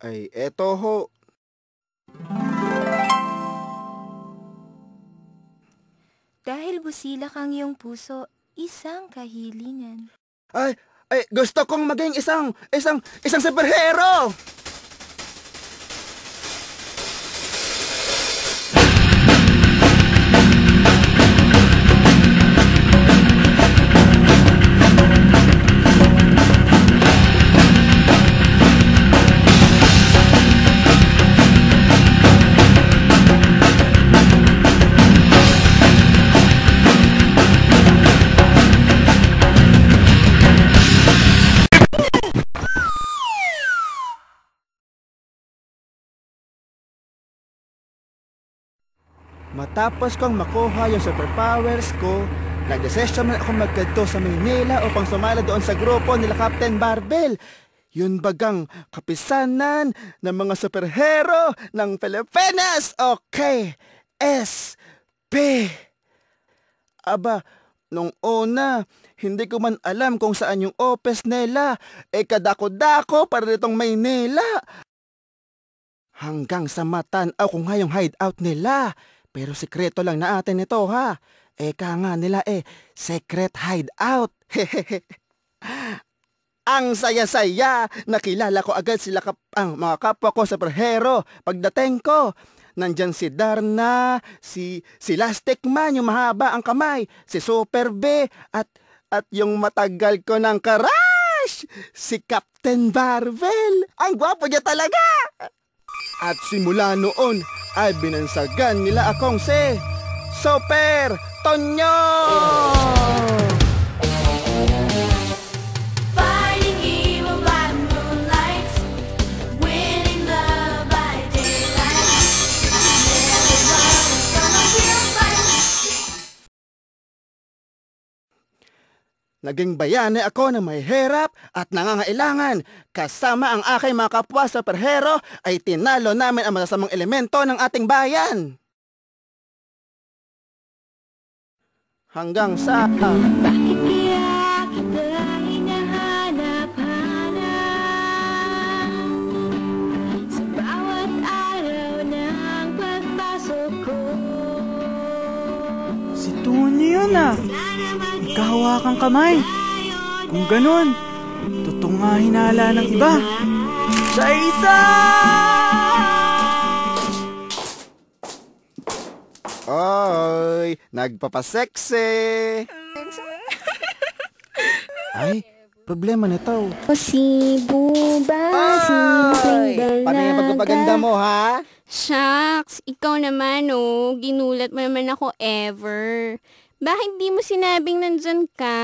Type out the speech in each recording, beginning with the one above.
Ay, eto ho. Dahil busilak ang iyong puso, isang kahilingan. Ay, gusto kong maging isang superhero! Matapos kong makuha yung superpowers ko, nag-desisyon man ako magkadto sa Maynila upang sumala doon sa grupo nila Captain Barbell. Yun bagang kapisanan ng mga superhero ng Pilipinas. Okay, SP. Aba, nung una, hindi ko man alam kung saan yung office nila. Kadako-dako para ditong Maynila. Hanggang sa matanaw ko nga yung hideout nila. Pero sekreto lang na atin ito, ha? Eka nga nila secret hideout. Ang saya-saya, nakilala ko agad sila ang mga kapwa ko superhero. Pagdating ko, nandyan si Darna, si Lastic Man, yung mahaba ang kamay, si Super B, at yung matagal ko ng crush, si Captain Barbell. Ang gwapo niya talaga! At simula noon, ay binansagan nila akong si Super Tonyo! Fighting evil by moonlight, winning love by daylight. Everyone's gonna feel fine. Naging bayani ako na may hirap at nangangailangan. Kasama ang aking mga kapwa superhero ay tinalo namin ang masasamang elemento ng ating bayan. Hanggang sa... Bakit kaya kita hinahanap-hanap sa bawat araw ng pagpasok ko? Si Tony yun Ikahawakang kamay. Kung ganun, totoo nga hinala ng iba. Sa isa! Oy, nagpapasexy! Ay, problema nito. Sibo ba? Oy, paano yung pagpapaganda mo, ha? Shucks, ikaw naman ginulat mo naman ako ever. Bakit di mo sinabing nandyan ka?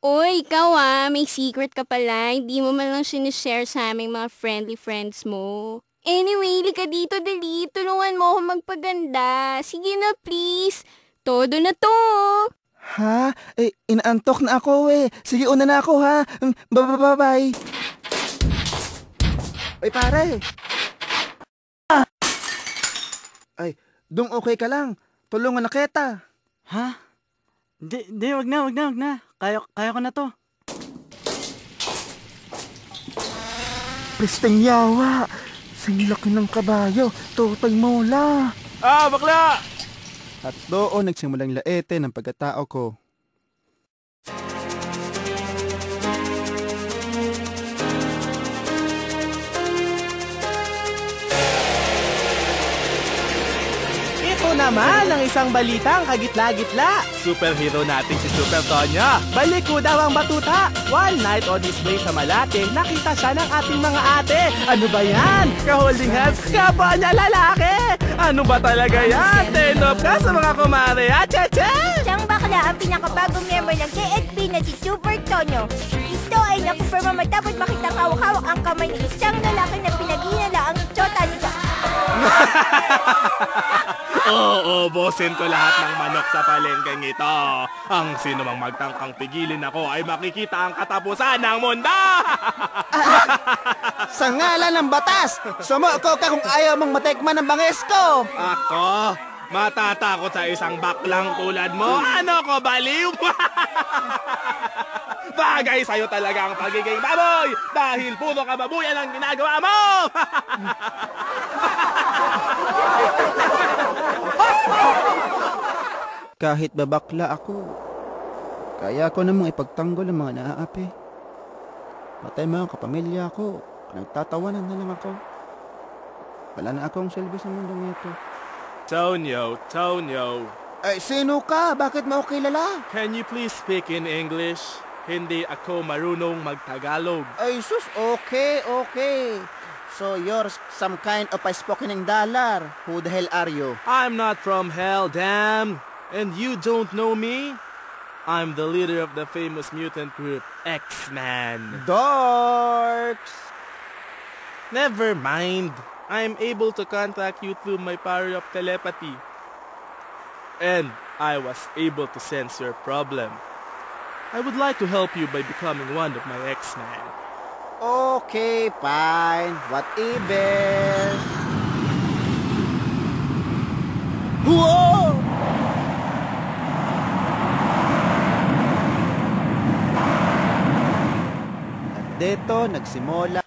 Oy, ikaw may secret ka pala. Hindi mo man lang sinishare sa aming mga friendly friends mo. Anyway, lika dito, dali. Tulungan mo ako magpaganda. Sige na, please. Todo na to. Ha? Inaantok na ako Sige, una na ako, ha? Bye-bye. Ay, pare. Ay, dong okay ka lang. Tulungan na kita. Ha? Di, wag na. Kaya ko na to. Pristeng yawa. Silaki ng kabayo. Totoy mola. Bakla! At doon nagsimulang laete ng pagkatao ko. Ito naman ang isang balitang kagitla-gitla. Superhero natin si Super Tonya. Balik ko daw ang batuta. One night on his way sa Malate, nakita siya ng ating mga ate. Ano ba yan? Ka-holding hands, kapwa niya lalaki. Ano ba talaga yan? Turn up ka sa mga kumare, ha, Cheche? Siyang bakla ang pinakabagong member ng KSP na si Super Tonyo. Ito ay nakumpirma matapos makitang hawak-hawak ang kamay ng isang lalaki na pinaginala ang tsota niya. Oo, bosin ko lahat ng manok sa palengkeng ito. Ang sino mang magtangkang pigilin ako ay makikita ang katapusan ng mundo! Sa ngalan ng batas, sumuko ka kung ayaw mong matekman ng bangis ko. Ako? Matatakot sa isang baklang tulad mo? Ano ko, baliw? Bagay sa'yo talaga ang pagiging baboy dahil puro kababuyan ang ginagawa mo! Kahit babakla ako, kaya ko namang ipagtanggol ang mga naaapi. Patay mga kapamilya ko, nagtatawanan na lang ako. Wala na akong silbi sa mundong ito. Tonyo. Ay, sino ka? Bakit mo ako kilala? Can you please speak in English? Hindi ako marunong magtagalog. Ay, sus, okay. So, you're some kind of a spokening dollar. Who the hell are you? I'm not from hell, damn. And you don't know me? I'm the leader of the famous mutant group, X-Man. Dorks! Never mind. I'm able to contact you through my power of telepathy. And I was able to sense your problem. I would like to help you by becoming one of my X-Men. Okay, fine. Whatever. Whoa! At dito nagsimula